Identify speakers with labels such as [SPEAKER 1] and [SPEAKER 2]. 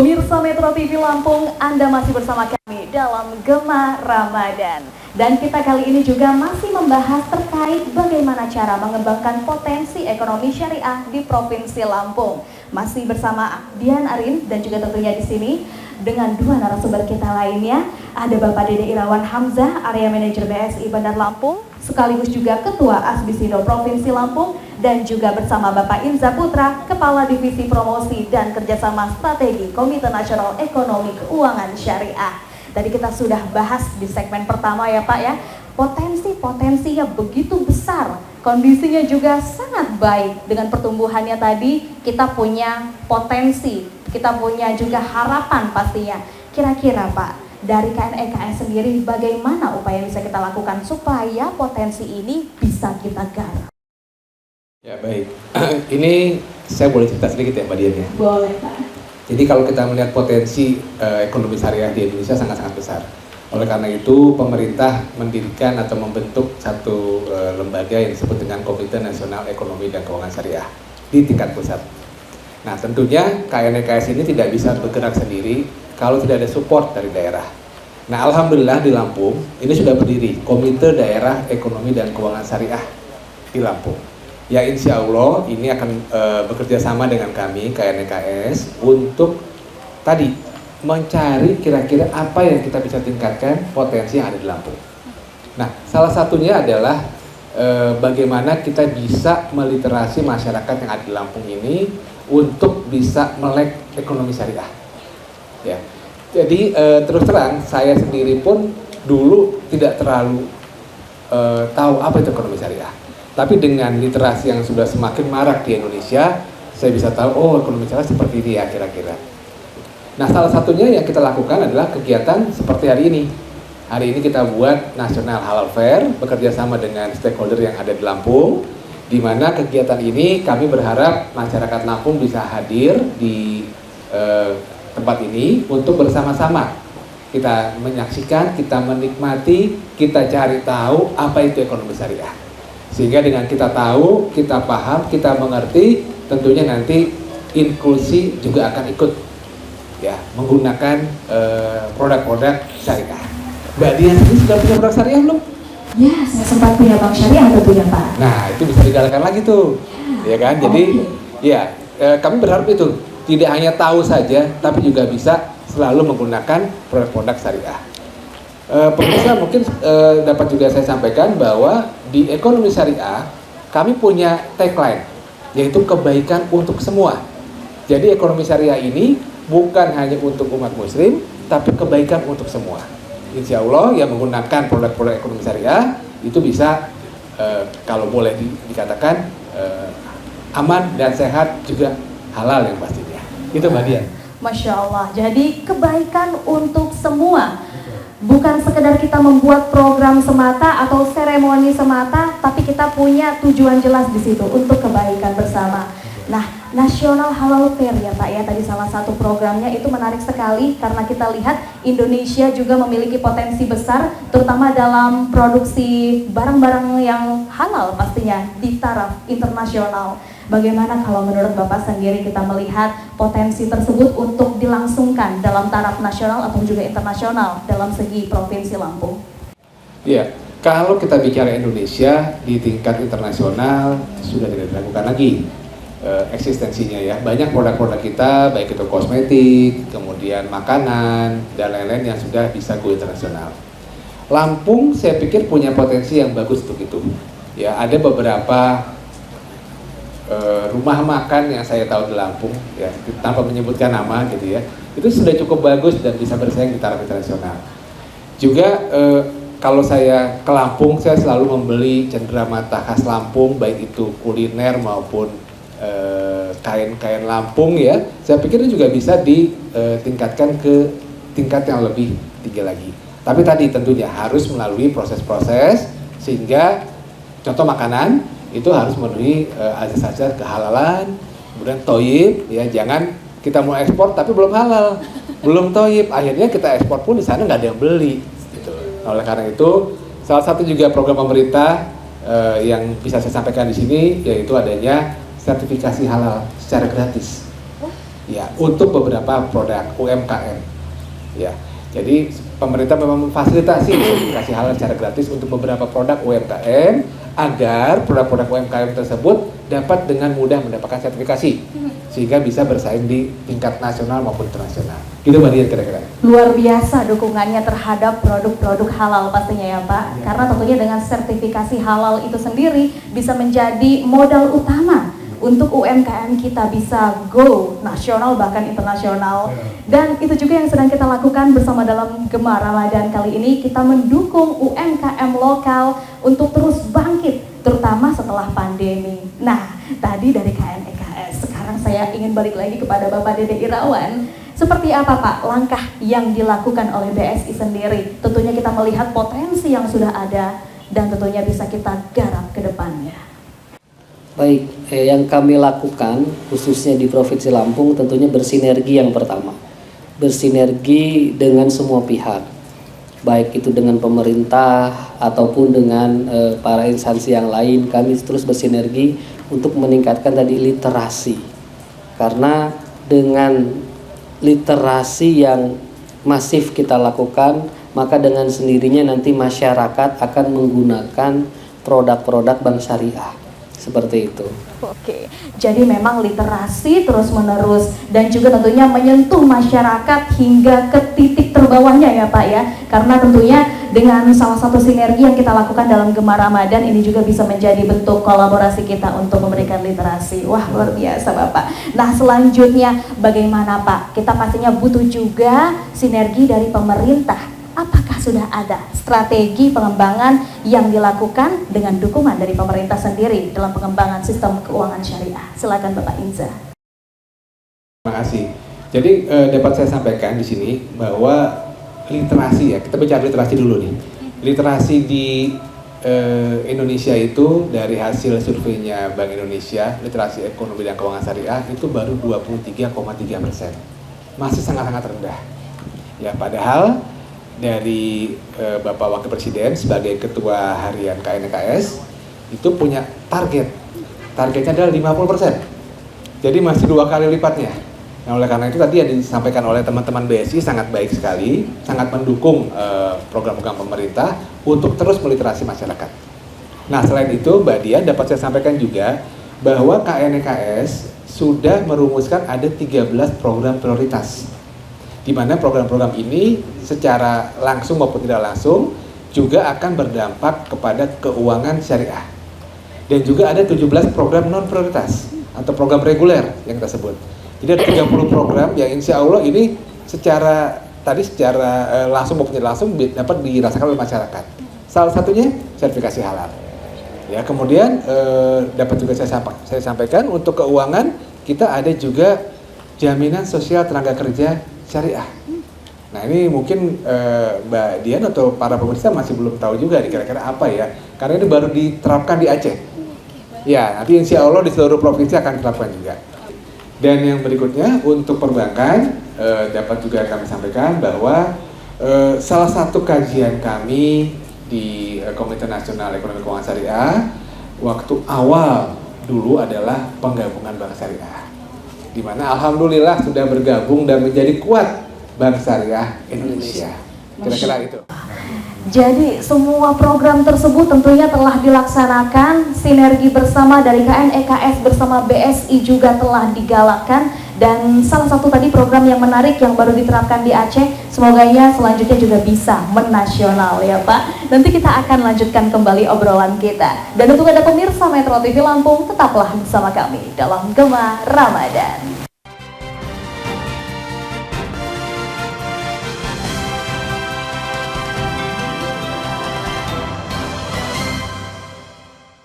[SPEAKER 1] Pemirsa Metro TV Lampung, Anda masih bersama kami dalam Gema Ramadan. Dan kita kali ini juga masih membahas terkait bagaimana cara mengembangkan potensi ekonomi syariah di Provinsi Lampung. Masih bersama Dian Arin dan juga tentunya di sini dengan dua narasumber kita lainnya. Ada Bapak Dede Irawan Hamzah, Area Manajer BSI Bandar Lampung, sekaligus juga Ketua Asbisindo Provinsi Lampung, dan juga bersama Bapak Inza Putra, Kepala Divisi Promosi dan Kerjasama Strategi Komite Nasional Ekonomi Keuangan Syariah. Tadi kita sudah bahas di segmen pertama ya Pak ya, potensinya begitu besar, kondisinya juga sangat baik. Dengan pertumbuhannya tadi kita punya potensi, kita punya juga harapan pastinya. Kira-kira Pak, dari KNEKS sendiri bagaimana upaya yang bisa kita lakukan supaya potensi ini bisa kita garap?
[SPEAKER 2] Ya baik, ini saya boleh cerita sedikit ya Mbak Dian ya?
[SPEAKER 1] Boleh Pak.
[SPEAKER 2] Jadi kalau kita melihat potensi ekonomi syariah di Indonesia sangat-sangat besar. Oleh karena itu pemerintah mendirikan atau membentuk satu lembaga yang disebut dengan Komite Nasional Ekonomi dan Keuangan Syariah di tingkat pusat. Nah tentunya KNEKS ini tidak bisa bergerak sendiri kalau tidak ada support dari daerah. Nah alhamdulillah di Lampung ini sudah berdiri Komite Daerah Ekonomi dan Keuangan Syariah di Lampung. Ya insya Allah ini akan bekerja sama dengan kami KNEKS untuk tadi mencari kira-kira apa yang kita bisa tingkatkan potensi yang ada di Lampung. Nah salah satunya adalah bagaimana kita bisa meliterasi masyarakat yang ada di Lampung ini untuk bisa melek ekonomi syariah. Ya, jadi terus terang saya sendiri pun dulu tidak terlalu tahu apa itu ekonomi syariah. Tapi dengan literasi yang sudah semakin marak di Indonesia, saya bisa tahu, oh ekonomi syariah seperti ini ya kira-kira. Nah salah satunya yang kita lakukan adalah kegiatan seperti hari ini. Hari ini kita buat National Halal Fair, bekerja sama dengan stakeholder yang ada di Lampung, di mana kegiatan ini kami berharap masyarakat Lampung bisa hadir di tempat ini untuk bersama-sama kita menyaksikan, kita menikmati, kita cari tahu apa itu ekonomi syariah. Sehingga dengan kita tahu, kita paham, kita mengerti, tentunya nanti inklusi juga akan ikut ya menggunakan produk-produk syariah. Mbak Dian ini sudah punya produk syariah belum?
[SPEAKER 1] Ya, saya sempat punya bank syariah atau punya Pak.
[SPEAKER 2] Nah, itu bisa digalakan lagi tuh. Ya kan? Jadi ya kami berharap itu tidak hanya tahu saja, tapi juga bisa selalu menggunakan produk-produk syariah. Pemirsa mungkin dapat juga saya sampaikan bahwa di ekonomi syariah kami punya tagline, yaitu kebaikan untuk semua. Jadi ekonomi syariah ini bukan hanya untuk umat muslim, tapi kebaikan untuk semua. Insya Allah yang menggunakan produk-produk ekonomi syariah itu bisa kalau boleh dikatakan aman dan sehat, juga halal yang pastinya. Itu Mbak Dian.
[SPEAKER 1] Masya Allah, jadi kebaikan untuk semua. Bukan sekedar kita membuat program semata atau seremoni semata, tapi kita punya tujuan jelas di situ untuk kebaikan bersama. Nah, National Halal Fair ya Pak ya, tadi salah satu programnya itu menarik sekali karena kita lihat Indonesia juga memiliki potensi besar, terutama dalam produksi barang-barang yang halal pastinya di taraf internasional. Bagaimana kalau menurut Bapak sendiri kita melihat potensi tersebut untuk dilangsungkan dalam taraf nasional atau juga internasional dalam segi Provinsi Lampung?
[SPEAKER 2] Iya, kalau kita bicara Indonesia di tingkat internasional sudah tidak dilakukan lagi eksistensinya ya. Banyak produk-produk kita, baik itu kosmetik, kemudian makanan, dan lain-lain yang sudah bisa go internasional. Lampung saya pikir punya potensi yang bagus untuk itu. Ya, ada beberapa rumah makan yang saya tahu di Lampung ya, tanpa menyebutkan nama gitu ya, itu sudah cukup bagus dan bisa bersaing di taraf internasional. Juga kalau saya ke Lampung, saya selalu membeli cenderamata khas Lampung, baik itu kuliner maupun kain-kain Lampung ya. Saya pikir ini juga bisa ditingkatkan ke tingkat yang lebih tinggi lagi. Tapi tadi tentunya harus melalui proses-proses sehingga contoh makanan itu harus memenuhi azas-azas kehalalan, kemudian toyib, ya jangan kita mau ekspor tapi belum halal, belum toyib, akhirnya kita ekspor pun di sana nggak ada yang beli. Gitu. Nah, oleh karena itu, salah satu juga program pemerintah yang bisa saya sampaikan di sini yaitu adanya sertifikasi halal secara gratis. ya untuk beberapa produk UMKM. Ya, jadi pemerintah memang memfasilitasi sertifikasi halal secara gratis untuk beberapa produk UMKM agar produk-produk UMKM tersebut dapat dengan mudah mendapatkan sertifikasi sehingga bisa bersaing di tingkat nasional maupun internasional. Gitu Mbak Dian kira-kira.
[SPEAKER 1] Luar biasa dukungannya terhadap produk-produk halal pastinya ya Pak. Karena tentunya dengan sertifikasi halal itu sendiri bisa menjadi modal utama untuk UMKM kita bisa go nasional bahkan internasional. Dan itu juga yang sedang kita lakukan bersama dalam Gema Ramadan kali ini. Kita mendukung UMKM lokal untuk terus bangkit, terutama setelah pandemi. Nah, tadi dari KNEKS, sekarang saya ingin balik lagi kepada Bapak Dede Irawan. Seperti apa Pak langkah yang dilakukan oleh BSI sendiri? Tentunya kita melihat potensi yang sudah ada dan tentunya bisa kita garap ke depannya.
[SPEAKER 3] Baik, yang kami lakukan khususnya di Provinsi Lampung tentunya bersinergi yang pertama. Bersinergi dengan semua pihak, baik itu dengan pemerintah ataupun dengan para instansi yang lain. Kami terus bersinergi untuk meningkatkan tadi literasi. Karena dengan literasi yang masif kita lakukan, maka dengan sendirinya nanti masyarakat akan menggunakan produk-produk bank syariah. Seperti itu.
[SPEAKER 1] Oke, jadi memang literasi terus-menerus dan juga tentunya menyentuh masyarakat hingga ke titik terbawahnya ya Pak ya. Karena tentunya dengan salah satu sinergi yang kita lakukan dalam Gema Ramadan ini juga bisa menjadi bentuk kolaborasi kita untuk memberikan literasi. Wah, luar biasa Bapak. Nah, selanjutnya bagaimana Pak? Kita pastinya butuh juga sinergi dari pemerintah. Apakah sudah ada strategi pengembangan yang dilakukan dengan dukungan dari pemerintah sendiri dalam pengembangan sistem keuangan syariah? Silakan Bapak Inza.
[SPEAKER 2] Terima kasih. Jadi dapat saya sampaikan di sini bahwa literasi ya, kita bicara literasi dulu nih. Literasi di Indonesia itu dari hasil surveinya Bank Indonesia, literasi ekonomi dan keuangan syariah itu baru 23,3%. Masih sangat-sangat rendah. Ya, padahal dari Bapak Wakil Presiden sebagai Ketua Harian KNEKS itu punya targetnya adalah 50%, jadi masih 2 kali lipatnya. Nah, oleh karena itu tadi yang disampaikan oleh teman-teman BSI sangat baik sekali, sangat mendukung program-program pemerintah untuk terus meliterasi masyarakat. Nah, selain itu Mbak Dian dapat saya sampaikan juga bahwa KNEKS sudah merumuskan ada 13 program prioritas, di mana program-program ini secara langsung maupun tidak langsung juga akan berdampak kepada keuangan syariah. Dan juga ada 17 program non prioritas atau program reguler yang kita sebut. Jadi ada 30 program yang insya Allah ini secara langsung maupun tidak langsung dapat dirasakan oleh masyarakat. Salah satunya sertifikasi halal. Ya, kemudian dapat juga saya sampaikan untuk keuangan kita ada juga jaminan sosial tenaga kerja syariah. Nah, ini mungkin Mbak Dian atau para pemirsa masih belum tahu juga nih kira-kira apa ya, karena ini baru diterapkan di Aceh. Ya, nanti insya Allah di seluruh provinsi akan diterapkan juga. Dan yang berikutnya untuk perbankan dapat juga kami sampaikan bahwa salah satu kajian kami di Komite Nasional Ekonomi Keuangan Syariah waktu awal dulu adalah penggabungan bank syariah, di mana alhamdulillah sudah bergabung dan menjadi kuat Bank Syariah Indonesia. Kira-kira itu.
[SPEAKER 1] Jadi semua program tersebut tentunya telah dilaksanakan, sinergi bersama dari KNEKS bersama BSI juga telah digalakkan, dan salah satu tadi program yang menarik yang baru diterapkan di Aceh, semoganya selanjutnya juga bisa menasional ya Pak. Nanti kita akan lanjutkan kembali obrolan kita. Dan untuk Anda pemirsa Metro TV Lampung, tetaplah bersama kami dalam Gema Ramadan.